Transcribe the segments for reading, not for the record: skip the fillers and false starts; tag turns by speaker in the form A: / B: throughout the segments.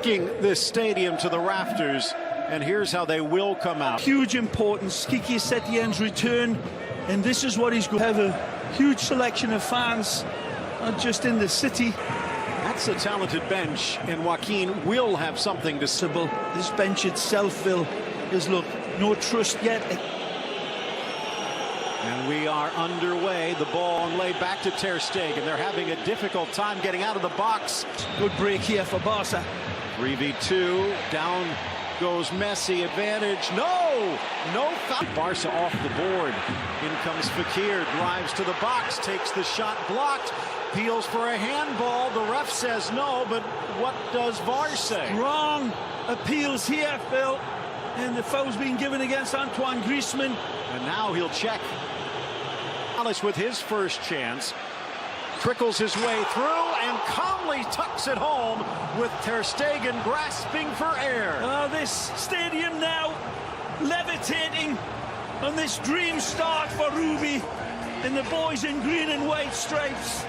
A: rocking this stadium to the rafters, and here's how they will come out.
B: Huge importance. Kiki Setien's return, and this is what he's going to have a huge selection of fans, not just in the city.
A: That's a talented bench, and Joaquin will have something to say.
B: This bench itself, Phil, is, look, no trust yet.
A: And we are underway. The ball laid back to Ter Stegen. They're having a difficult time getting out of the box.
B: Good break here for Barca.
A: 3v2. Down goes Messi. Advantage. No foul. Barca off the board. In comes Fekir. Drives to the box. Takes the shot blocked. Peels for a handball. The ref says no, but what does VAR say?
B: Wrong appeals here, Phil. And the foul's being given against Antoine Griezmann.
A: And now he'll check. Alice with his first chance. Trickles his way through and calmly tucks it home with Ter Stegen grasping for air.
B: This stadium now levitating on this dream start for Ruby and the boys in green and white stripes.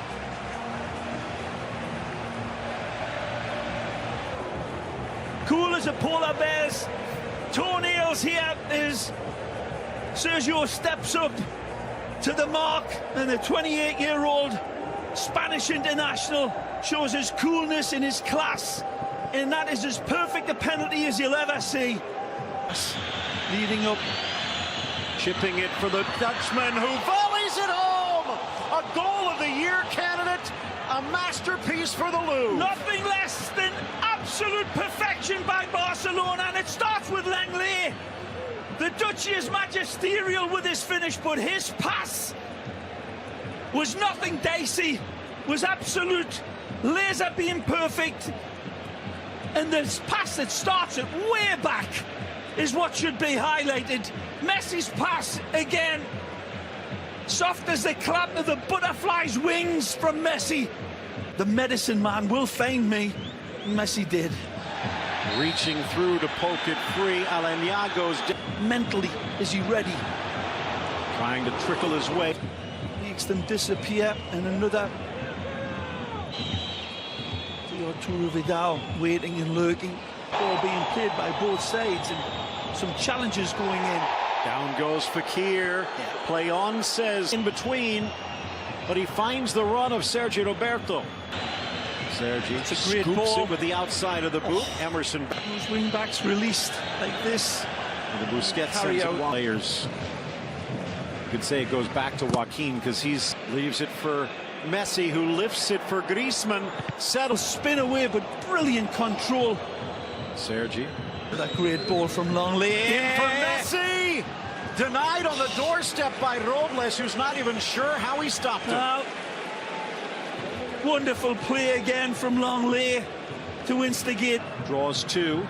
B: Cool as a polar bear's toenails here as Sergio steps up to the mark, and the 28-year-old Spanish international shows his coolness and his class, and that is as perfect a penalty as you'll ever see. Leading up.
A: Chipping it for the Dutchman, who volleys it home! A goal of the year candidate, a masterpiece for the Louvre.
B: Nothing less than absolute perfection by Barcelona, and it starts with Langley. The Dutchie is magisterial with his finish, but his pass was nothing dicey, was absolute laser beam perfect. And this pass that starts it way back is what should be highlighted. Messi's pass again, soft as the clap of the butterfly's wings from Messi. The medicine man will find me. Messi did.
A: Reaching through to poke it free. Aleñago's
B: mentally, is he ready?
A: Trying to trickle his way.
B: Makes them disappear, and another. Arturo Vidal waiting and lurking. Ball being played by both sides, and some challenges going in.
A: Down goes Fekir. Play on, says in between, but he finds the run of Sergio Roberto. Sergi scoops it with the outside of the boot. Emerson.
B: Those wing backs released like this.
A: And the Busquets sends it players. You could say it goes back to Joaquin because he leaves it for Messi, who lifts it for Griezmann.
B: Settles, spin away, but brilliant control.
A: Sergi.
B: That great ball from Longley.
A: In for Messi! Denied on the doorstep by Robles, who's not even sure how he stopped it.
B: Wonderful play again from Longley to instigate.
A: Draws two.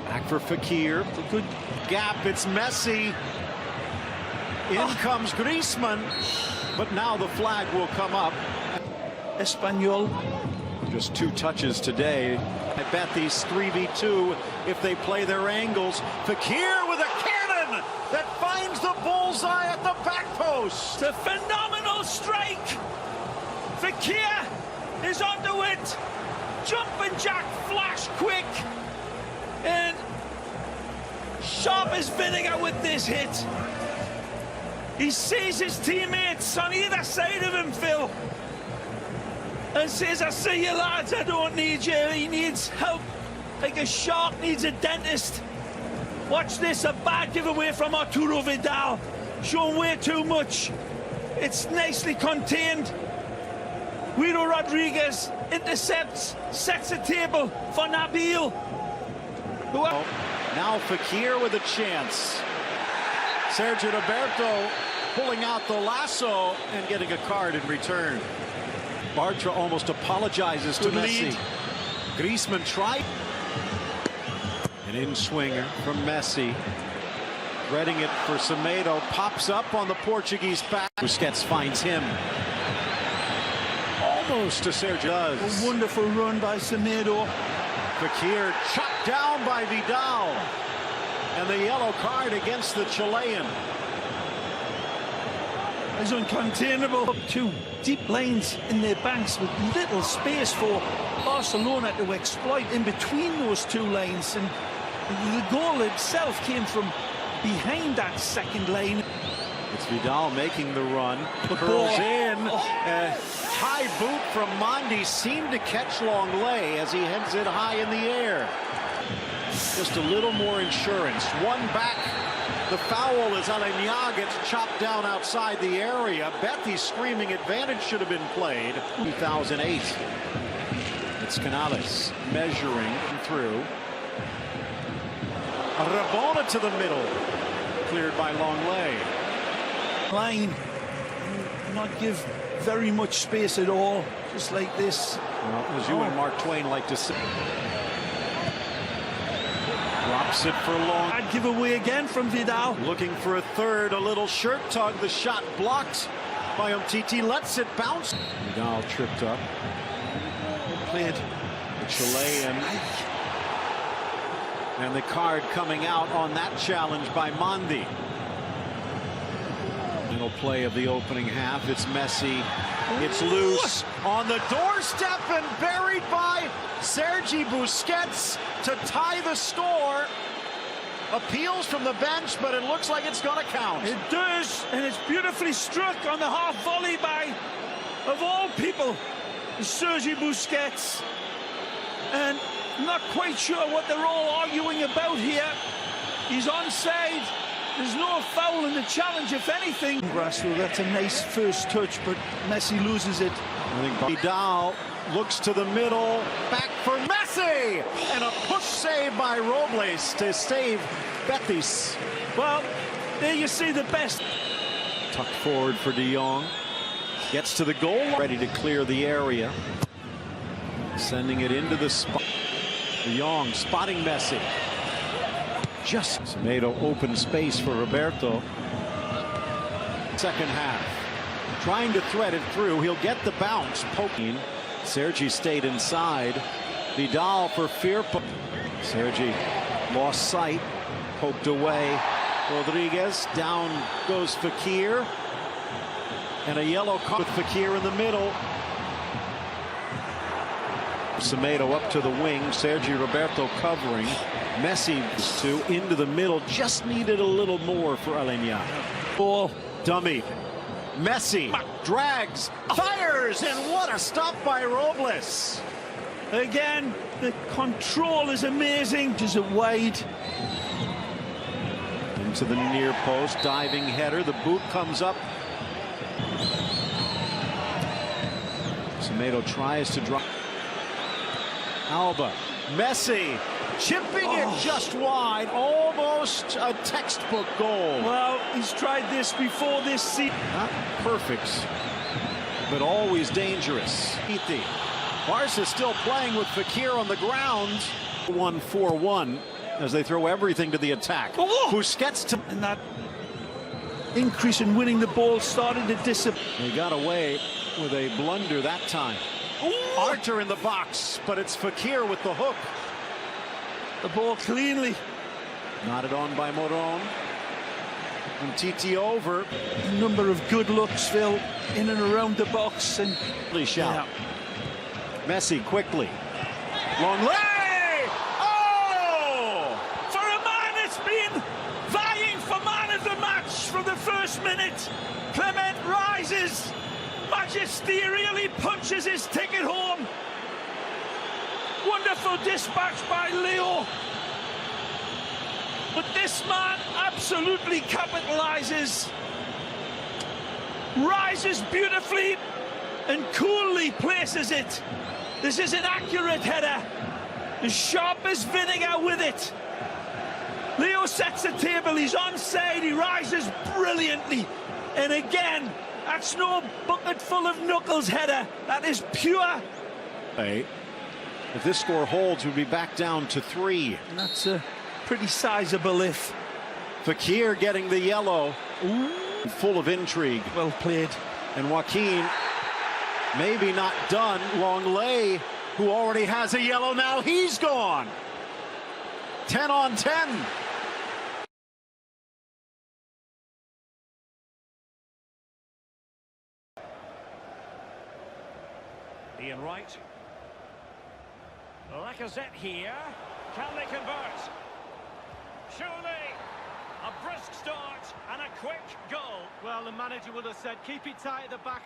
A: Back for Fekir.
B: It's a good
A: gap. It's Messi. In comes Griezmann. But now the flag will come up.
B: Espanyol.
A: Just 2 touches today. I bet these 3v2 if they play their angles. Fekir with a cannon that finds the bullseye at the back post.
B: It's a phenomenal strike. Fekir is onto it. Jumping jack, flash quick. And sharp as vinegar with this hit. He sees his teammates on either side of him, Phil, and says, I see you lads, I don't need you. He needs help like a shark needs a dentist. Watch this, a bad giveaway from Arturo Vidal. Showing way too much. It's nicely contained. Guido Rodriguez intercepts, sets a table for Nabil.
A: Now Fekir with a chance. Sergio Roberto pulling out the lasso and getting a card in return. Bartra almost apologizes to Messi. Griezmann tried. An in-swinger from Messi. Threading it for Semedo. Pops up on the Portuguese back. Busquets finds him. Almost to Sergio.
B: A wonderful run by Semedo.
A: Fekir chopped down by Vidal. And the yellow card against the Chilean.
B: is uncontainable. Two deep lanes in their banks with little space for Barcelona to exploit in between those two lanes, and the goal itself came from behind that second lane.
A: It's Vidal making the run, curls in, high boot from Mondi, seemed to catch Longley as he heads it high in the air. Just a little more insurance. One back. The foul as Hіghlіghts gets chopped down outside the area. Betis screaming advantage should have been played. 2008. It's Canales measuring through. Rabona to the middle. Cleared by Longley.
B: Line. Not give very much space at all. Just like this.
A: Well, as you and Mark Twain like to say. Drops it for long.
B: I'd give away again from Vidal.
A: Looking for a third, a little shirt tug. The shot blocked by Umtiti. Lets it bounce. Vidal tripped up.
B: Played.
A: The Chilean. And the card coming out on that challenge by Mondi. Final play of the opening half. It's Messi. It's loose on the doorstep and buried by Sergi Busquets to tie the score. Appeals from the bench, but it looks like it's going to count.
B: It does, and it's beautifully struck on the half volley by, of all people, Sergi Busquets. And I'm not quite sure what they're all arguing about here. He's onside. There's no foul in the challenge, if anything. Well, that's a nice first touch, but Messi loses it.
A: I think Vidal looks to the middle, back for Messi, and a push save by Robles to save Betis.
B: Well, there you see the best.
A: Tucked forward for De Jong. Gets to the goal, ready to clear the area. Sending it into the spot. De Jong spotting Messi. Just Semedo open space for Roberto. Second half. Trying to thread it through. He'll get the bounce. Poking. Sergi stayed inside. Vidal for fear. Sergi lost sight. Poked away. Rodriguez. Down goes Fekir. And a yellow card with Fekir in the middle. Semedo up to the wing. Sergi Roberto covering. Messi into the middle. Just needed a little more for Hіghlіghts.
B: Ball.
A: Dummy. Messi drags, fires, and what a stop by Robles.
B: Again, the control is amazing. Is it wide?
A: Into the near post, diving header. The boot comes up. Semedo tries to drop. Alba, Messi, chipping it just wide, almost a textbook goal.
B: Well, he's tried this before this season.
A: Not perfect, but always dangerous. Barca still playing with Fekir on the ground. 1-4-1 as they throw everything to the attack. Busquets to...
B: And that increase in winning the ball started to disappear.
A: They got away with a blunder that time. Arter in the box, but it's Fekir with the hook.
B: The ball cleanly.
A: Knotted on by Moron. And TT over.
B: A number of good looks, Phil, in and around the box. And
A: shout. Messi quickly. Longley! Oh!
B: For a man that's been vying for man of the match from the first minute, Clement rises. Magisterially punches his ticket home. Wonderful dispatch by Leo. But this man absolutely capitalizes. Rises beautifully and coolly places it. This is an accurate header. As sharp as vinegar with it. Leo sets the table. He's onside. He rises brilliantly. And again, that's no bucket full of knuckles header. That is pure.
A: Hey, if this score holds, we'll be back down to 3.
B: And that's a pretty sizable if.
A: Fekir getting the yellow.
B: Ooh.
A: Full of intrigue.
B: Well played.
A: And Joaquin, maybe not done. Longley, who already has a yellow now, he's gone. 10 on 10.
B: Ian Wright. Lacazette here. Can they convert? Surely a brisk start and a quick goal.
C: Well, the manager would have said, keep it tight at the back.